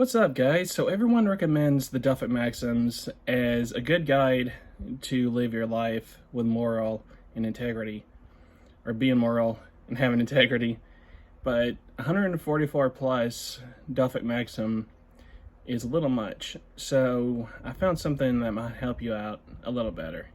What's up, guys? So everyone recommends the Delphic Maxims as a good guide to live your life with moral and integrity, or being moral and having integrity. But 144 plus Delphic Maxim is a little much. So I found something that might help you out a little better.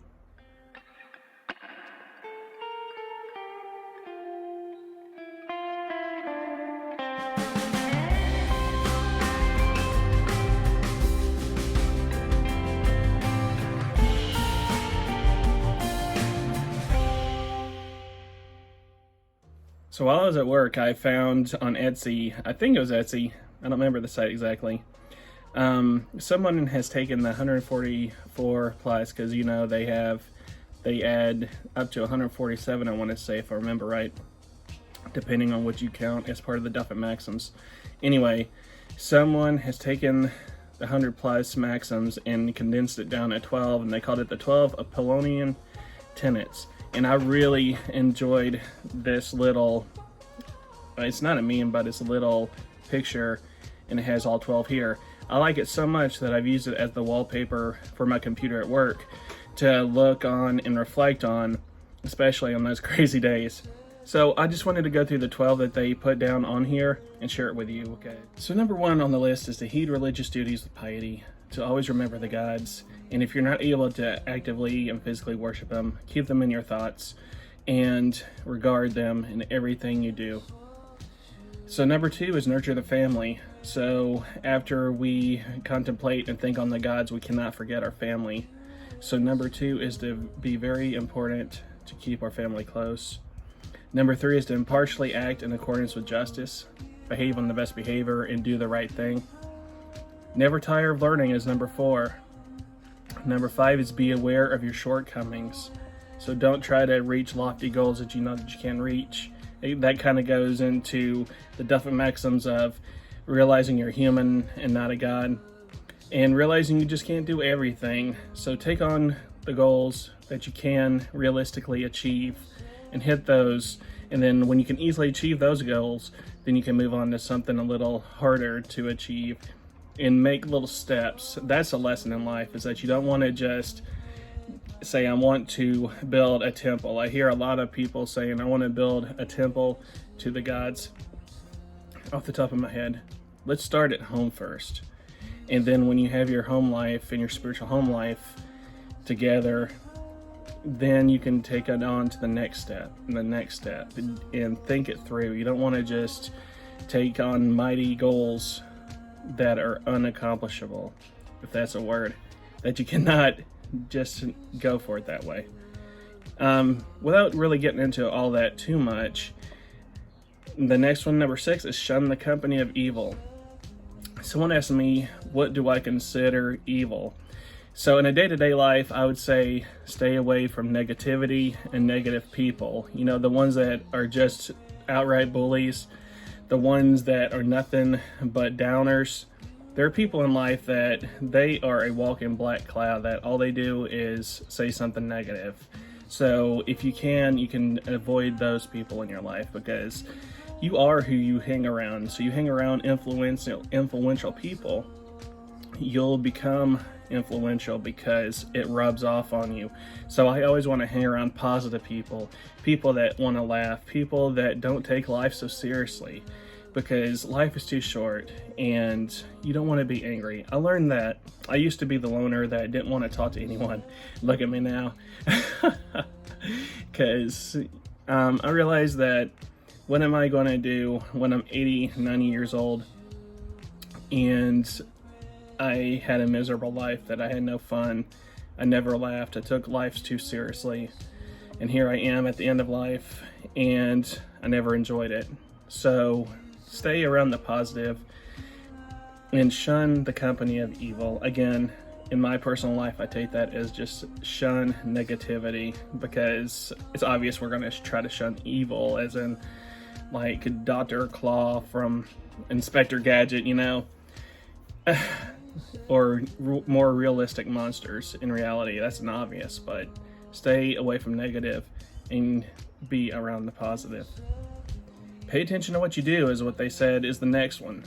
So while I was at work, I found on Etsy, I think it was Etsy, I don't remember the site exactly, someone has taken the 144 plus, because they add up to 147, I want to say, if I remember right, depending on what you count as part of the Delphic Maxims. Anyway, someone has taken the 100 plus Maxims and condensed it down to 12, and they called it the 12 Apollonian Tenets. And I really enjoyed this little, it's not a meme, but it's a little picture, and it has all 12 here. I like it so much that I've used it as the wallpaper for my computer at work to look on and reflect on, especially on those crazy days. So I just wanted to go through the 12 that they put down on here and share it with you. Okay. So number one on the list is to heed religious duties with piety, to always remember the gods. And if you're not able to actively and physically worship them, keep them in your thoughts and regard them in everything you do. So number two is nurture the family. So after we contemplate and think on the gods, we cannot forget our family. So number two is to be very important to keep our family close. Number three is to impartially act in accordance with justice, behave on the best behavior, and do the right thing. Never tire of learning is number four. Number five is be aware of your shortcomings. So don't try to reach lofty goals that you know that you can reach. That kind of goes into the Delphic Maxims of realizing you're human and not a god, and realizing you just can't do everything. So take on the goals that you can realistically achieve and hit those. And then when you can easily achieve those goals, then you can move on to something a little harder to achieve and make little steps. That's a lesson in life, is that you don't want to just say, I want to build a temple. I hear a lot of people saying, I want to build a temple to the gods. Off the top of my head, let's start at home first. And then when you have your home life and your spiritual home life together, then you can take it on to the next step and the next step and think it through. You don't want to just take on mighty goals that are unaccomplishable, if that's a word, that you cannot just go for it that way. Without really getting into all that too much, the next one, number six, is shun the company of evil. Someone asked me, what do I consider evil? So in a day-to-day life, I would say stay away from negativity and negative people. You know, the ones that are just outright bullies, the ones that are nothing but downers. There are people in life that they are a walking black cloud, that all they do is say something negative. So if you can avoid those people in your life, because you are who you hang around. So you hang around influential people, you'll become influential because it rubs off on you. So I always want to hang around positive people, people that want to laugh, people that don't take life so seriously, because life is too short and you don't want to be angry. I learned that. I used to be the loner that didn't want to talk to anyone. Look at me now. Because I realized that what am I going to do when I'm 80, 90 years old and I had a miserable life, that I had no fun, I never laughed, I took life too seriously, and here I am at the end of life and I never enjoyed it. So stay around the positive and shun the company of evil. Again, in my personal life, I take that as just shun negativity, because it's obvious we're going to try to shun evil, as in like Dr. Claw from Inspector Gadget, you know, or more realistic monsters. In reality, that's an obvious, but stay away from negative and be around the positive. Pay attention to what you do is what they said is the next one.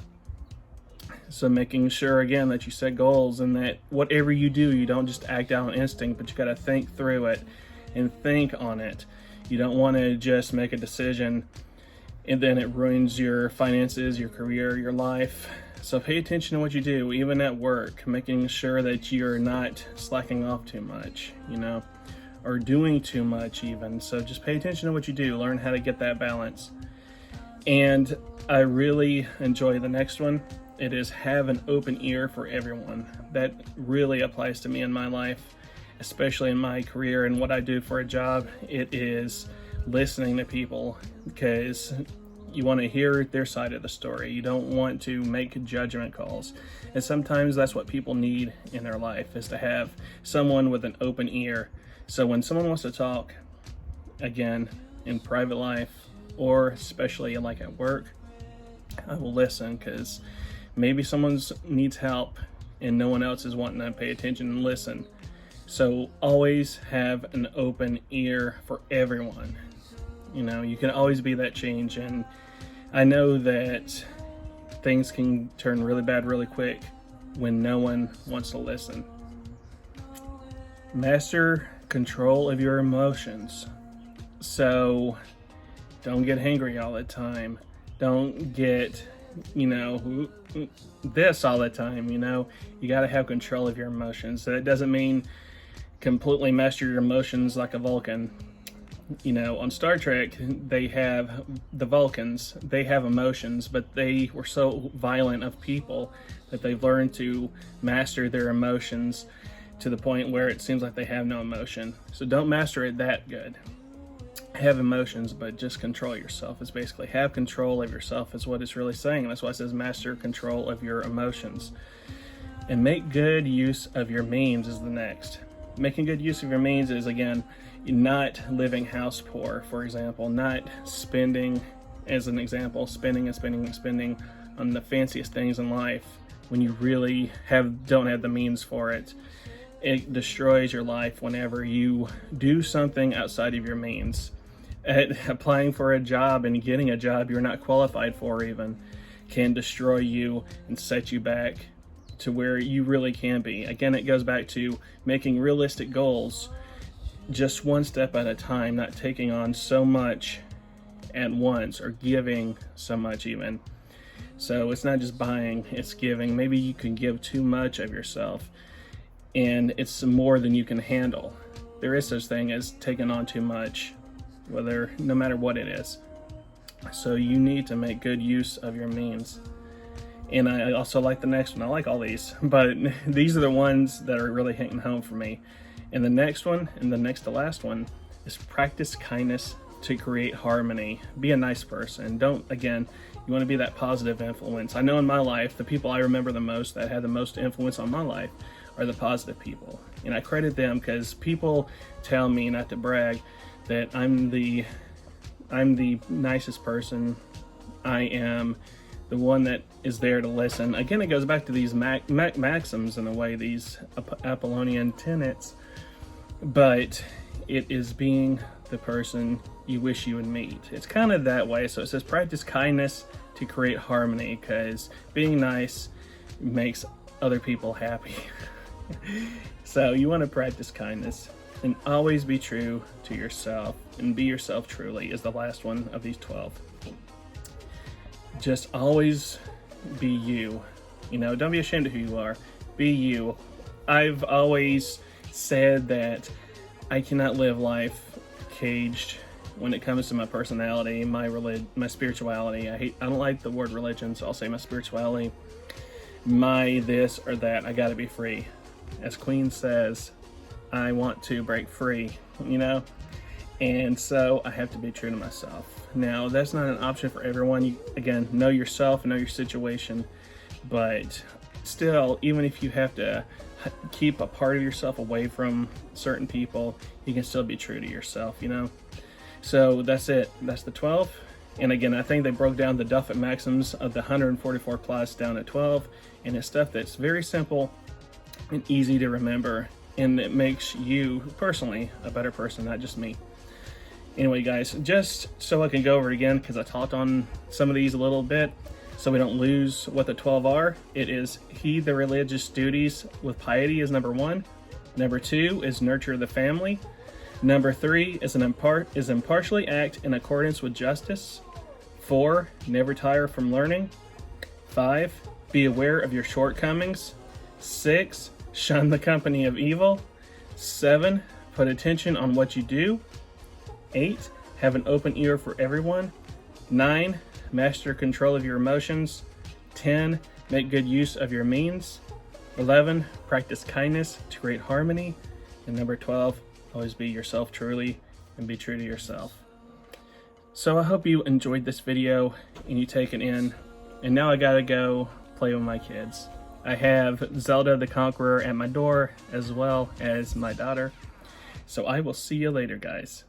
So making sure, again, that you set goals, and that whatever you do, you don't just act out on instinct, but you got to think through it and think on it. You don't want to just make a decision and then it ruins your finances, your career, your life. So pay attention to what you do, even at work, making sure that you're not slacking off too much, or doing too much even. So just pay attention to what you do, learn how to get that balance. And I really enjoy the next one. It is have an open ear for everyone. That really applies to me in my life, especially in my career and what I do for a job. It is listening to people, because you want to hear their side of the story. You don't want to make judgment calls. And sometimes that's what people need in their life, is to have someone with an open ear. So when someone wants to talk, again, in private life, or especially like at work, I will listen, because maybe someone needs help and no one else is wanting to pay attention and listen. So always have an open ear for everyone. You can always be that change. And I know that things can turn really bad really quick when no one wants to listen. Master control of your emotions. So don't get hangry all the time. Don't get, this all the time. You got to have control of your emotions. So that doesn't mean completely master your emotions like a Vulcan. On Star Trek, they have the Vulcans, they have emotions, but they were so violent of people that they've learned to master their emotions to the point where it seems like they have no emotion. So don't master it that good. Have emotions, but just control yourself. It's basically have control of yourself is what it's really saying. That's why it says master control of your emotions. And make good use of your means is the next. Making good use of your means is, again, not living house poor, for example, not spending, as an example, spending on the fanciest things in life when you really don't have the means for it. It destroys your life whenever you do something outside of your means. Applying for a job and getting a job you're not qualified for even can destroy you and set you back to where you really can be. Again, it goes back to making realistic goals, just one step at a time, not taking on so much at once or giving so much even. So it's not just buying, it's giving. Maybe you can give too much of yourself and it's more than you can handle. There is such thing as taking on too much, no matter what it is. So you need to make good use of your means. And I also like the next one. I like all these, but these are the ones that are really hitting home for me. And the next one, and the next to last one, is practice kindness to create harmony. Be a nice person. You want to be that positive influence. I know in my life, the people I remember the most that had the most influence on my life are the positive people. And I credit them because people tell me, not to brag, that I'm the nicest person. I am the one that is there to listen. Again, it goes back to these maxims in a way, these Apollonian tenets, but it is being the person you wish you would meet. It's kind of that way. So it says practice kindness to create harmony, because being nice makes other people happy. So you want to practice kindness and always be true to yourself, and be yourself truly is the last one of these 12. Just always be you. Don't be ashamed of who you are. Be you. I've always said that I cannot live life caged when it comes to my personality, my spirituality. I don't like the word religion, so I'll say my spirituality, my this or that. I gotta be free. As Queen says, I want to break free, and so I have to be true to myself. Now, that's not an option for everyone. Again, know yourself, know your situation, but still, even if you have to keep a part of yourself away from certain people, you can still be true to yourself, So that's it. That's the 12. And again, I think they broke down the Delphic Maxims of the 144 plus down to 12, and it's stuff that's very simple and easy to remember, and it makes you personally a better person, not just me. Anyway, guys, just so I can go over it again, because I talked on some of these a little bit. so we don't lose what the 12 are. It is heed the religious duties with piety is number 1. Number 2 is nurture the family. Number 3 is impartially act in accordance with justice. 4, never tire from learning. 5, be aware of your shortcomings. 6, shun the company of evil. 7, put attention on what you do. 8, have an open ear for everyone. 9, master control of your emotions. 10, make good use of your means. 11, practice kindness to create harmony. And number 12, always be yourself truly and be true to yourself. So I hope you enjoyed this video and you take it in. And now I gotta go play with my kids. I have Zelda the Conqueror at my door as well as my daughter. So I will see you later, guys.